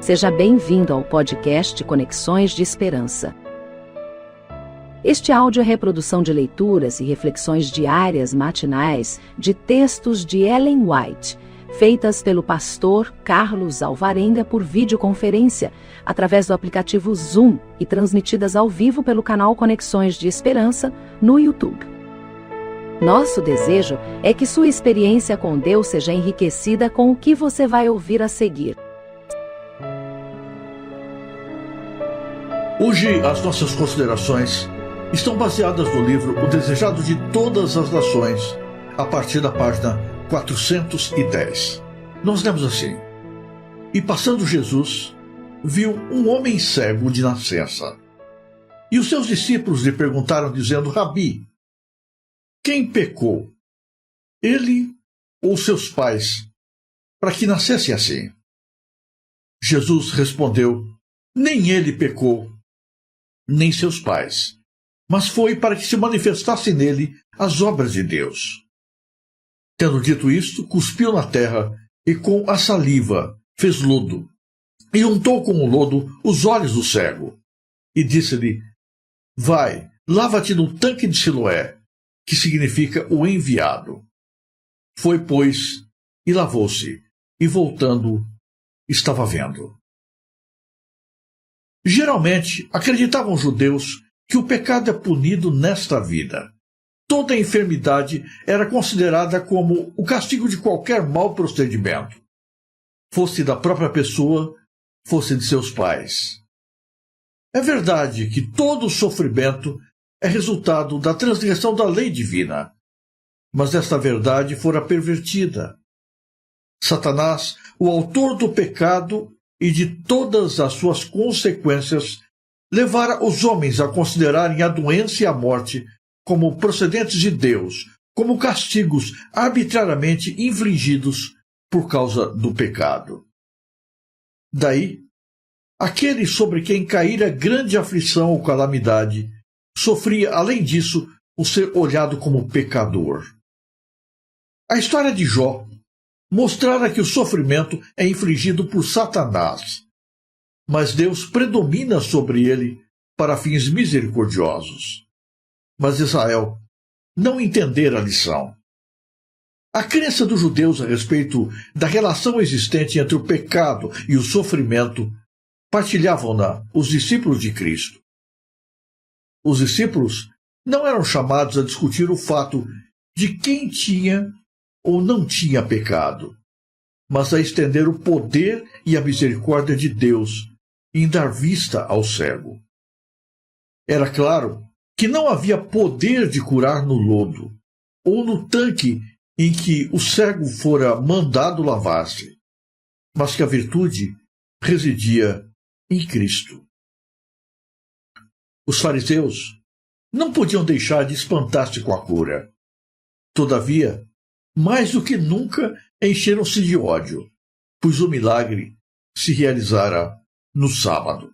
Seja bem-vindo ao podcast Conexões de Esperança. Este áudio é reprodução de leituras e reflexões diárias matinais de textos de Ellen White, feitas pelo pastor Carlos Alvarenga por videoconferência, através do aplicativo Zoom e transmitidas ao vivo pelo canal Conexões de Esperança no YouTube. Nosso desejo é que sua experiência com Deus seja enriquecida com o que você vai ouvir a seguir. Hoje, as nossas considerações estão baseadas no livro O Desejado de Todas as Nações, a partir da página 410. Nós lemos assim: E passando Jesus, viu um homem cego de nascença. E os seus discípulos lhe perguntaram, dizendo: Rabi, quem pecou, ele ou seus pais, para que nascesse assim? Jesus respondeu: Nem ele pecou, nem seus pais, mas foi para que se manifestassem nele as obras de Deus. Tendo dito isto, cuspiu na terra e com a saliva fez lodo, e untou com o lodo os olhos do cego, e disse-lhe: Vai, lava-te no tanque de Siloé, que significa o enviado. Foi, pois, e lavou-se, e voltando, estava vendo. Geralmente, acreditavam os judeus que o pecado é punido nesta vida. Toda enfermidade era considerada como o castigo de qualquer mau procedimento, fosse da própria pessoa, fosse de seus pais. É verdade que todo sofrimento é resultado da transgressão da lei divina, mas esta verdade fora pervertida. Satanás, o autor do pecado e de todas as suas consequências, levara os homens a considerarem a doença e a morte como procedentes de Deus, como castigos arbitrariamente infligidos por causa do pecado. Daí, aquele sobre quem caíra grande aflição ou calamidade, sofria, além disso, o ser olhado como pecador. A história de Jó mostrara que o sofrimento é infligido por Satanás, mas Deus predomina sobre ele para fins misericordiosos. Mas Israel não entendera a lição. A crença dos judeus a respeito da relação existente entre o pecado e o sofrimento partilhavam-na os discípulos de Cristo. Os discípulos não eram chamados a discutir o fato de quem tinha ou não tinha pecado, mas a estender o poder e a misericórdia de Deus em dar vista ao cego. Era claro que não havia poder de curar no lodo, ou no tanque em que o cego fora mandado lavar-se, mas que a virtude residia em Cristo. Os fariseus não podiam deixar de espantar-se com a cura. Todavia, mais do que nunca encheram-se de ódio, pois o milagre se realizara no sábado.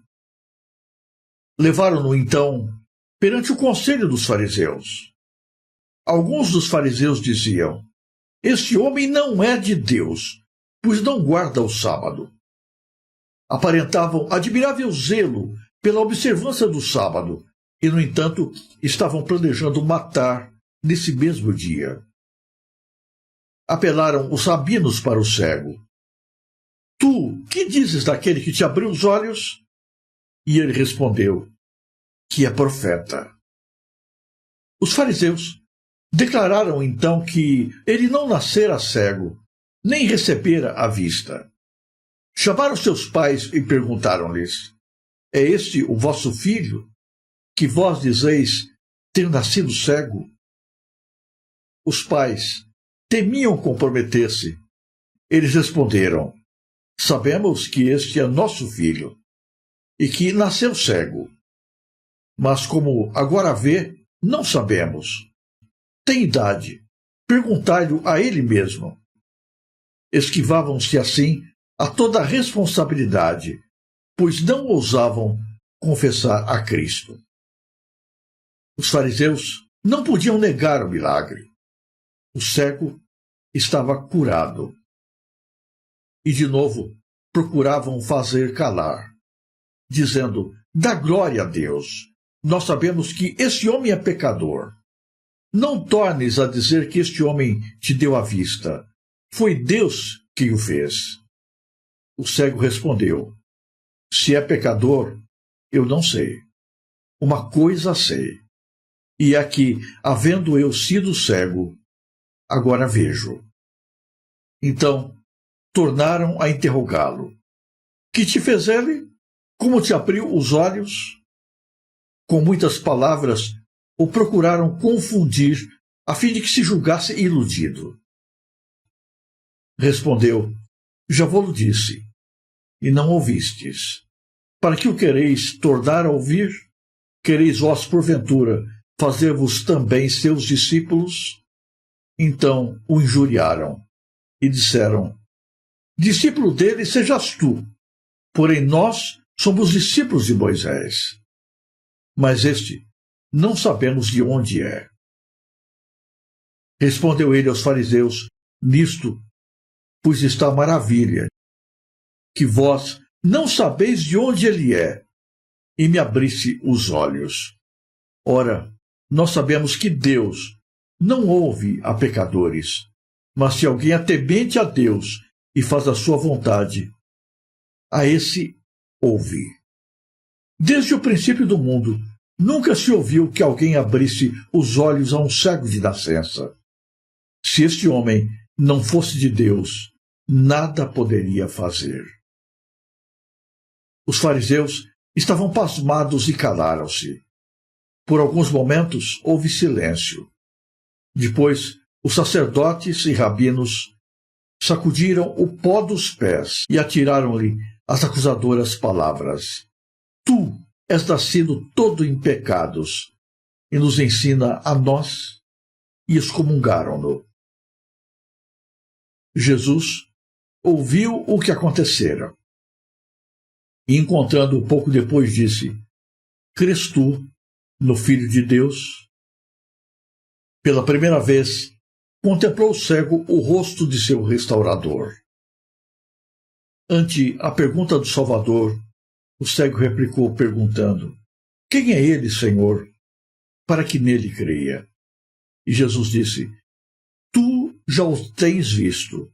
Levaram-no, então, perante o conselho dos fariseus. Alguns dos fariseus diziam: Este homem não é de Deus, pois não guarda o sábado. Aparentavam admirável zelo pela observância do sábado e, no entanto, estavam planejando matar nesse mesmo dia. Apelaram os rabinos para o cego: Tu, que dizes daquele que te abriu os olhos? E ele respondeu: Que é profeta. Os fariseus declararam então que ele não nascera cego, nem recebera a vista. Chamaram seus pais e perguntaram-lhes: É este o vosso filho, que vós dizeis ter nascido cego? Os pais temiam comprometer-se. Eles responderam: Sabemos que este é nosso filho, e que nasceu cego. Mas como agora vê, não sabemos. Tem idade. Perguntai-lhe a ele mesmo. Esquivavam-se assim a toda a responsabilidade, pois não ousavam confessar a Cristo. Os fariseus não podiam negar o milagre. O cego estava curado. E, de novo, procuravam fazer calar, dizendo: dá glória a Deus. Nós sabemos que este homem é pecador. Não tornes a dizer que este homem te deu a vista. Foi Deus que o fez. O cego respondeu: se é pecador, eu não sei. Uma coisa sei, e é que, havendo eu sido cego, agora vejo. Então, tornaram a interrogá-lo. Que te fez ele? Como te abriu os olhos? Com muitas palavras, o procuraram confundir, a fim de que se julgasse iludido. Respondeu: já vou-lo disse, e não ouvistes. Para que o quereis tornar a ouvir? Quereis vós, porventura, fazer-vos também seus discípulos? Então o injuriaram e disseram: discípulo dele sejas tu, porém nós somos discípulos de Moisés. Mas este não sabemos de onde é. Respondeu ele aos fariseus: nisto pois está a maravilha, que vós não sabeis de onde ele é, e me abriste os olhos. Ora, nós sabemos que Deus não ouve a pecadores, mas se alguém é temente a Deus e faz a sua vontade, a esse ouve. Desde o princípio do mundo, nunca se ouviu que alguém abrisse os olhos a um cego de nascença. Se este homem não fosse de Deus, nada poderia fazer. Os fariseus estavam pasmados e calaram-se. Por alguns momentos houve silêncio. Depois, os sacerdotes e rabinos sacudiram o pó dos pés e atiraram-lhe as acusadoras palavras. Tu és nascido todo em pecados, e nos ensina a nós, e excomungaram-no. Jesus ouviu o que acontecera, e encontrando-o pouco depois disse: crês tu no Filho de Deus? Pela primeira vez, contemplou o cego o rosto de seu restaurador. Ante a pergunta do Salvador, o cego replicou perguntando: quem é ele, Senhor, para que nele creia? E Jesus disse: tu já o tens visto,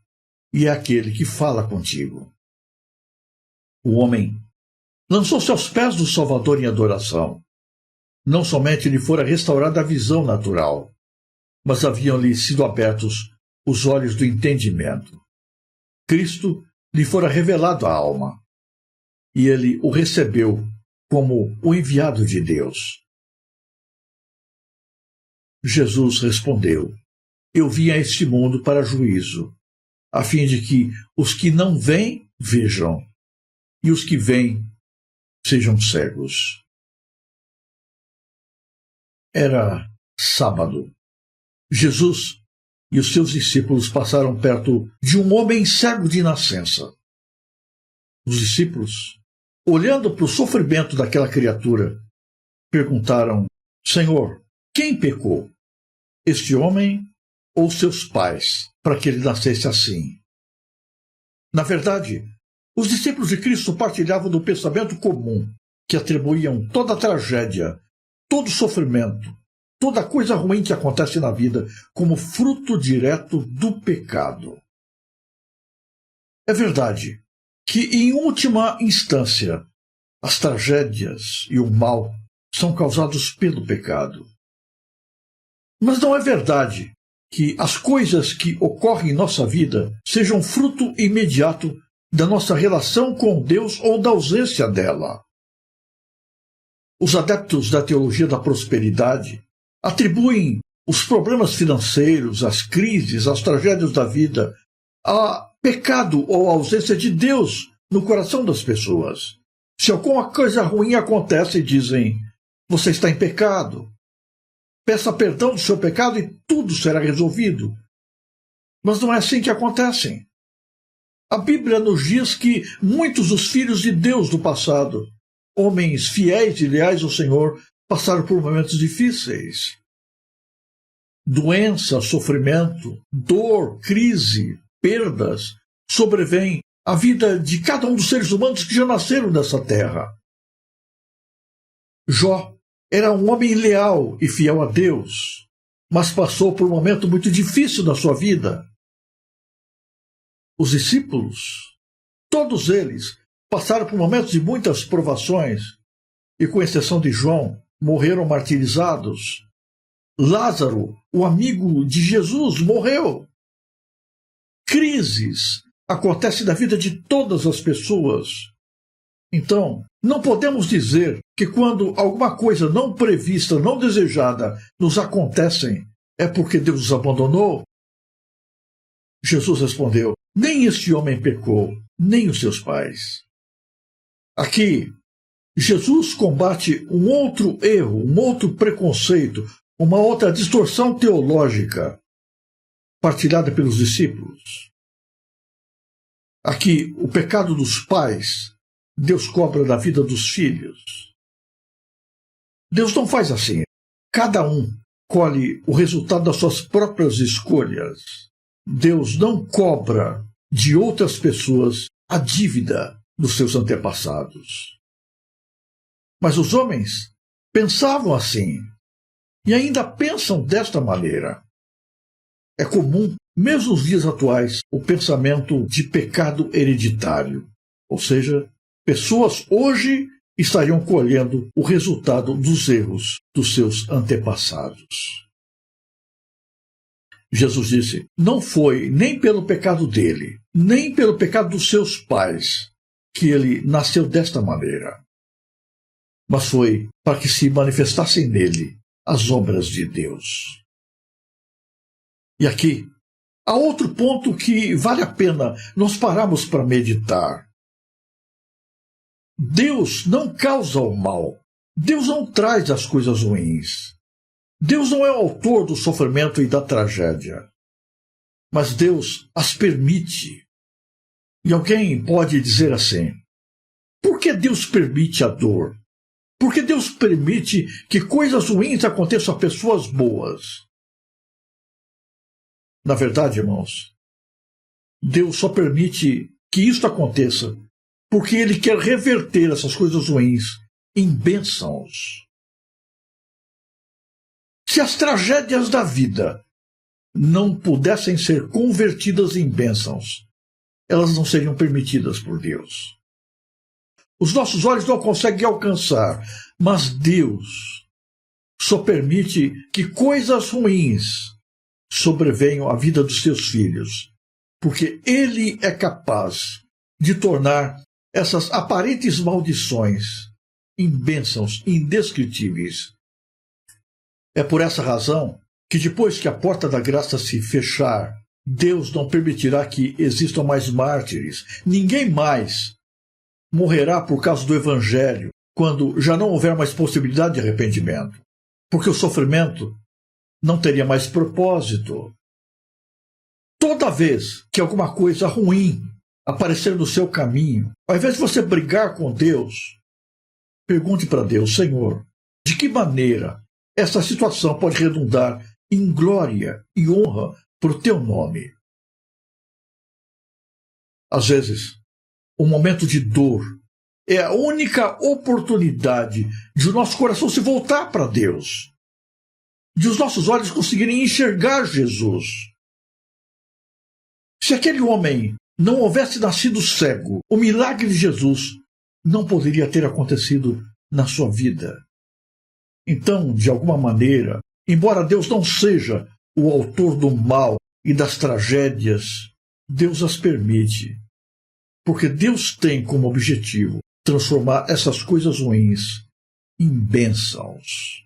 e é aquele que fala contigo. O homem lançou-se aos pés do Salvador em adoração. Não somente lhe fora restaurada a visão natural, mas haviam-lhe sido abertos os olhos do entendimento. Cristo lhe fora revelado a alma, e ele o recebeu como o enviado de Deus. Jesus respondeu: eu vim a este mundo para juízo, a fim de que os que não veem, vejam, e os que veem, sejam cegos. Era sábado. Jesus e os seus discípulos passaram perto de um homem cego de nascença. Os discípulos, olhando para o sofrimento daquela criatura, perguntaram: Senhor, quem pecou, este homem ou seus pais, para que ele nascesse assim? Na verdade, os discípulos de Cristo partilhavam do pensamento comum, que atribuíam toda a tragédia, todo o sofrimento, toda coisa ruim que acontece na vida como fruto direto do pecado. É verdade que, em última instância, as tragédias e o mal são causados pelo pecado. Mas não é verdade que as coisas que ocorrem em nossa vida sejam fruto imediato da nossa relação com Deus ou da ausência dela. Os adeptos da teologia da prosperidade atribuem os problemas financeiros, as crises, as tragédias da vida a pecado ou ausência de Deus no coração das pessoas. Se alguma coisa ruim acontece, dizem: você está em pecado. Peça perdão do seu pecado e tudo será resolvido. Mas não é assim que acontece. A Bíblia nos diz que muitos dos filhos de Deus do passado, homens fiéis e leais ao Senhor, passaram por momentos difíceis. Doença, sofrimento, dor, crise, perdas sobrevêm a vida de cada um dos seres humanos que já nasceram nessa terra. Jó era um homem leal e fiel a Deus, mas passou por um momento muito difícil na sua vida. Os discípulos, todos eles, passaram por momentos de muitas provações e, com exceção de João, morreram martirizados. Lázaro, o amigo de Jesus, morreu. Crises acontecem na vida de todas as pessoas. Então, não podemos dizer que quando alguma coisa não prevista, não desejada, nos acontece, é porque Deus nos abandonou. Jesus respondeu: nem este homem pecou, nem os seus pais. Aqui, Jesus combate um outro erro, um outro preconceito, uma outra distorção teológica partilhada pelos discípulos. Aqui, o pecado dos pais, Deus cobra da vida dos filhos. Deus não faz assim. Cada um colhe o resultado das suas próprias escolhas. Deus não cobra de outras pessoas a dívida dos seus antepassados. Mas os homens pensavam assim e ainda pensam desta maneira. É comum, mesmo nos dias atuais, o pensamento de pecado hereditário, ou seja, pessoas hoje estariam colhendo o resultado dos erros dos seus antepassados. Jesus disse: não foi nem pelo pecado dele, nem pelo pecado dos seus pais que ele nasceu desta maneira, mas foi para que se manifestassem nele as obras de Deus. E aqui há outro ponto que vale a pena nós pararmos para meditar. Deus não causa o mal. Deus não traz as coisas ruins. Deus não é o autor do sofrimento e da tragédia. Mas Deus as permite. E alguém pode dizer assim: por que Deus permite a dor? Por que Deus permite que coisas ruins aconteçam a pessoas boas? Na verdade, irmãos, Deus só permite que isso aconteça porque Ele quer reverter essas coisas ruins em bênçãos. Se as tragédias da vida não pudessem ser convertidas em bênçãos, elas não seriam permitidas por Deus. Os nossos olhos não conseguem alcançar, mas Deus só permite que coisas ruins sobrevenham à vida dos seus filhos, porque Ele é capaz de tornar essas aparentes maldições em bênçãos indescritíveis. É por essa razão que depois que a porta da graça se fechar, Deus não permitirá que existam mais mártires. Ninguém mais morrerá por causa do Evangelho quando já não houver mais possibilidade de arrependimento, porque o sofrimento não teria mais propósito. Toda vez que alguma coisa ruim aparecer no seu caminho, ao invés de você brigar com Deus, pergunte para Deus: Senhor, de que maneira essa situação pode redundar em glória e honra para o teu nome? Às vezes, um momento de dor é a única oportunidade de o nosso coração se voltar para Deus, de os nossos olhos conseguirem enxergar Jesus. Se aquele homem não houvesse nascido cego, o milagre de Jesus não poderia ter acontecido na sua vida. Então, de alguma maneira, embora Deus não seja o autor do mal e das tragédias, Deus as permite, porque Deus tem como objetivo transformar essas coisas ruins em bênçãos.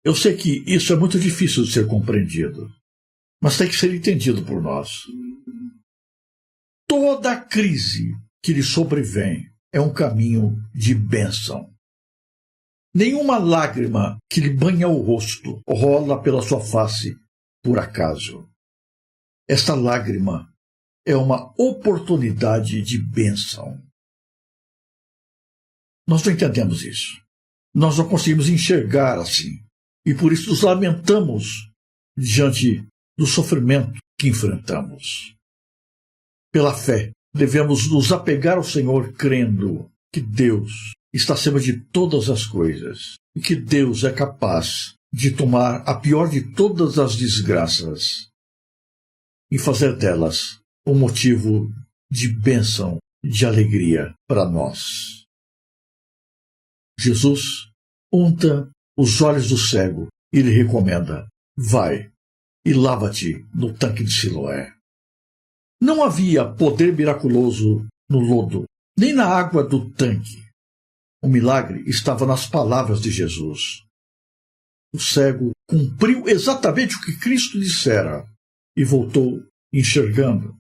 Eu sei que isso é muito difícil de ser compreendido, mas tem que ser entendido por nós. Toda crise que lhe sobrevém é um caminho de bênção. Nenhuma lágrima que lhe banha o rosto rola pela sua face por acaso. Esta lágrima é uma oportunidade de bênção. Nós não entendemos isso. Nós não conseguimos enxergar assim. E por isso nos lamentamos diante do sofrimento que enfrentamos. Pela fé, devemos nos apegar ao Senhor crendo que Deus está acima de todas as coisas e que Deus é capaz de tomar a pior de todas as desgraças e fazer delas um motivo de bênção, de alegria para nós. Jesus unta os olhos do cego e lhe recomenda: vai e lava-te no tanque de Siloé. Não havia poder miraculoso no lodo, nem na água do tanque. O milagre estava nas palavras de Jesus. O cego cumpriu exatamente o que Cristo dissera e voltou enxergando.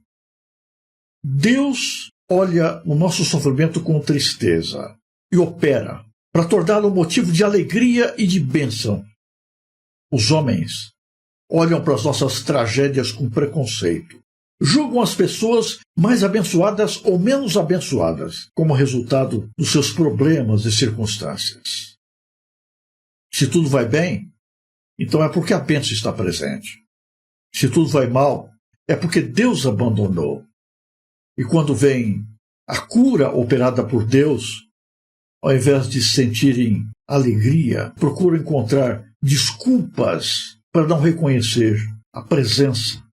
Deus olha o nosso sofrimento com tristeza e opera para torná-lo motivo de alegria e de bênção. Os homens olham para as nossas tragédias com preconceito. Julgam as pessoas mais abençoadas ou menos abençoadas como resultado dos seus problemas e circunstâncias. Se tudo vai bem, então é porque a bênção está presente. Se tudo vai mal, é porque Deus abandonou. E quando vem a cura operada por Deus, ao invés de sentirem alegria, procuram encontrar desculpas para não reconhecer a presença,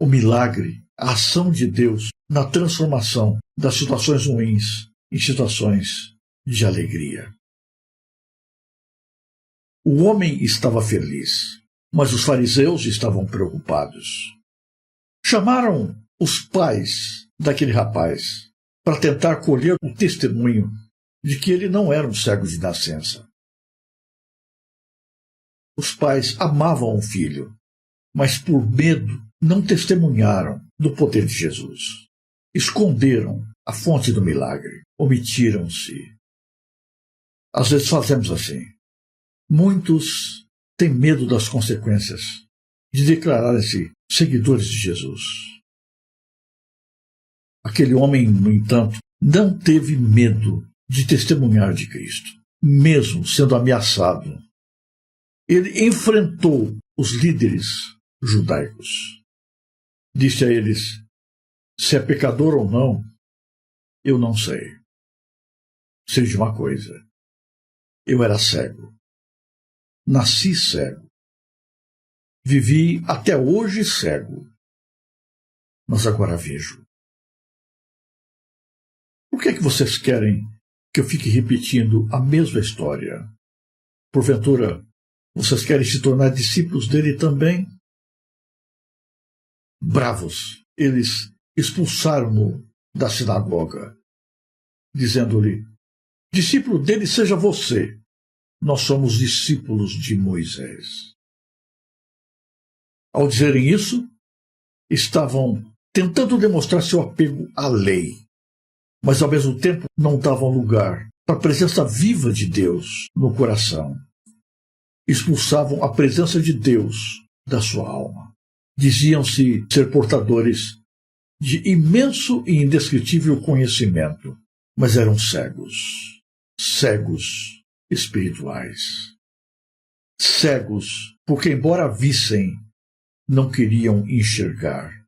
o milagre, a ação de Deus na transformação das situações ruins em situações de alegria. O homem estava feliz, mas os fariseus estavam preocupados. Chamaram os pais daquele rapaz para tentar colher o testemunho de que ele não era um cego de nascença. Os pais amavam o filho, mas por medo não testemunharam do poder de Jesus. Esconderam a fonte do milagre, omitiram-se. Às vezes fazemos assim. Muitos têm medo das consequências de declarar-se seguidores de Jesus. Aquele homem, no entanto, não teve medo de testemunhar de Cristo, mesmo sendo ameaçado. Ele enfrentou os líderes judaicos. Disse a eles: se é pecador ou não, eu não sei. Sei de uma coisa: eu era cego. Nasci cego. Vivi até hoje cego. Mas agora vejo. Por que é que vocês querem que eu fique repetindo a mesma história? Porventura, vocês querem se tornar discípulos dele também? Bravos, eles expulsaram-no da sinagoga, dizendo-lhe: discípulo dele seja você. Nós somos discípulos de Moisés. Ao dizerem isso, estavam tentando demonstrar seu apego à lei, mas ao mesmo tempo não davam lugar para a presença viva de Deus no coração. Expulsavam a presença de Deus da sua alma. Diziam-se ser portadores de imenso e indescritível conhecimento, mas eram cegos. Cegos espirituais. Cegos porque, embora vissem, não queriam enxergar.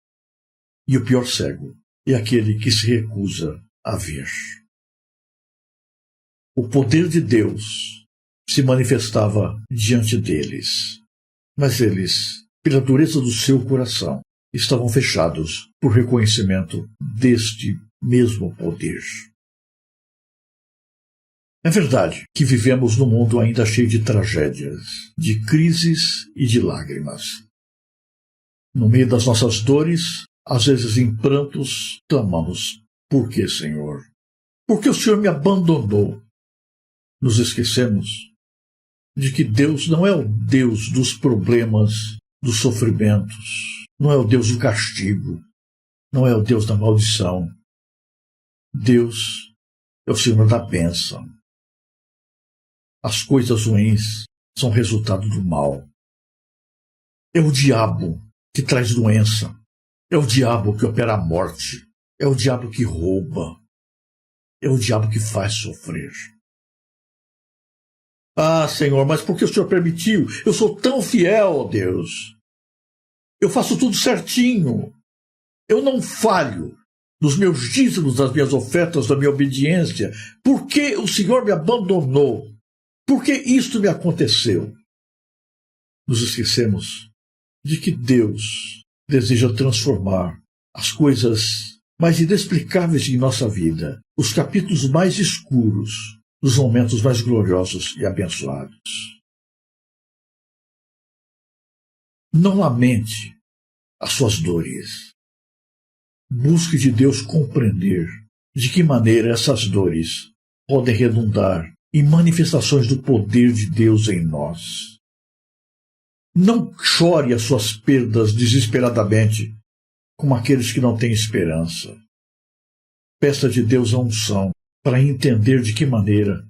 E o pior cego é aquele que se recusa a ver. O poder de Deus se manifestava diante deles, mas eles, pela dureza do seu coração, estavam fechados por reconhecimento deste mesmo poder. É verdade que vivemos num mundo ainda cheio de tragédias, de crises e de lágrimas. No meio das nossas dores, às vezes em prantos, clamamos: por que, Senhor? Por que o Senhor me abandonou? Nos esquecemos de que Deus não é o Deus dos problemas, dos sofrimentos, não é o Deus do castigo, não é o Deus da maldição. Deus é o Senhor da bênção. As coisas ruins são resultado do mal. É o diabo que traz doença. É o diabo que opera a morte. É o diabo que rouba. É o diabo que faz sofrer. Ah, Senhor, mas por que o Senhor permitiu? Eu sou tão fiel a Deus. Eu faço tudo certinho. Eu não falho. dos meus dízimos, das minhas ofertas, da minha obediência? Por que o Senhor me abandonou? Por que isto me aconteceu? Nos esquecemos de que Deus deseja transformar as coisas mais inexplicáveis em nossa vida, os capítulos mais escuros, nos momentos mais gloriosos e abençoados. Não lamente as suas dores. Busque de Deus compreender de que maneira essas dores podem redundar em manifestações do poder de Deus em nós. Não chore as suas perdas desesperadamente, como aqueles que não têm esperança. Peça de Deus a unção para entender de que maneira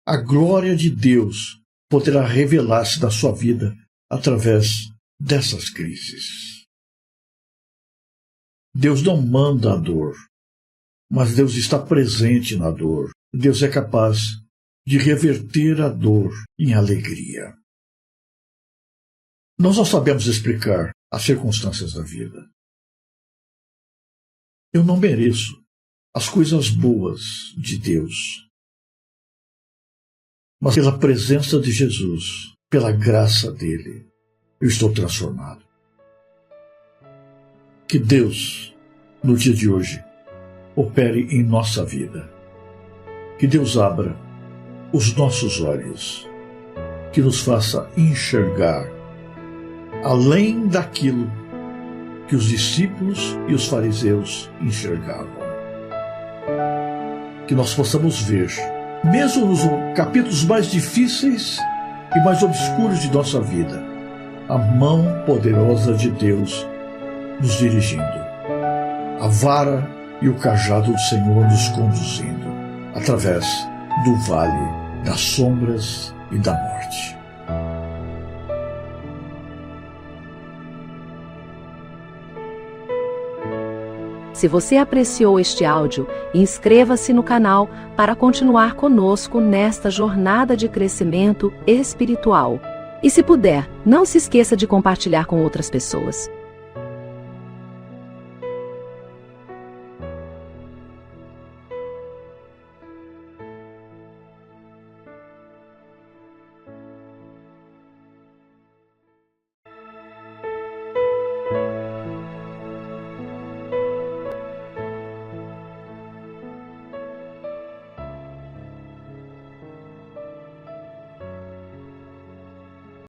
a glória de Deus poderá revelar-se na sua vida através dessas crises. Deus não manda a dor, mas Deus está presente na dor. Deus é capaz de reverter a dor em alegria. Nós não sabemos explicar as circunstâncias da vida. Eu não mereço as coisas boas de Deus. Mas pela presença de Jesus, pela graça dele, eu estou transformado. Que Deus, no dia de hoje, opere em nossa vida. Que Deus abra os nossos olhos, que nos faça enxergar além daquilo que os discípulos e os fariseus enxergavam. Que nós possamos ver, mesmo nos capítulos mais difíceis e mais obscuros de nossa vida, a mão poderosa de Deus nos dirigindo, a vara e o cajado do Senhor nos conduzindo através do vale das sombras e da morte. Se você apreciou este áudio, inscreva-se no canal para continuar conosco nesta jornada de crescimento espiritual. E se puder, não se esqueça de compartilhar com outras pessoas.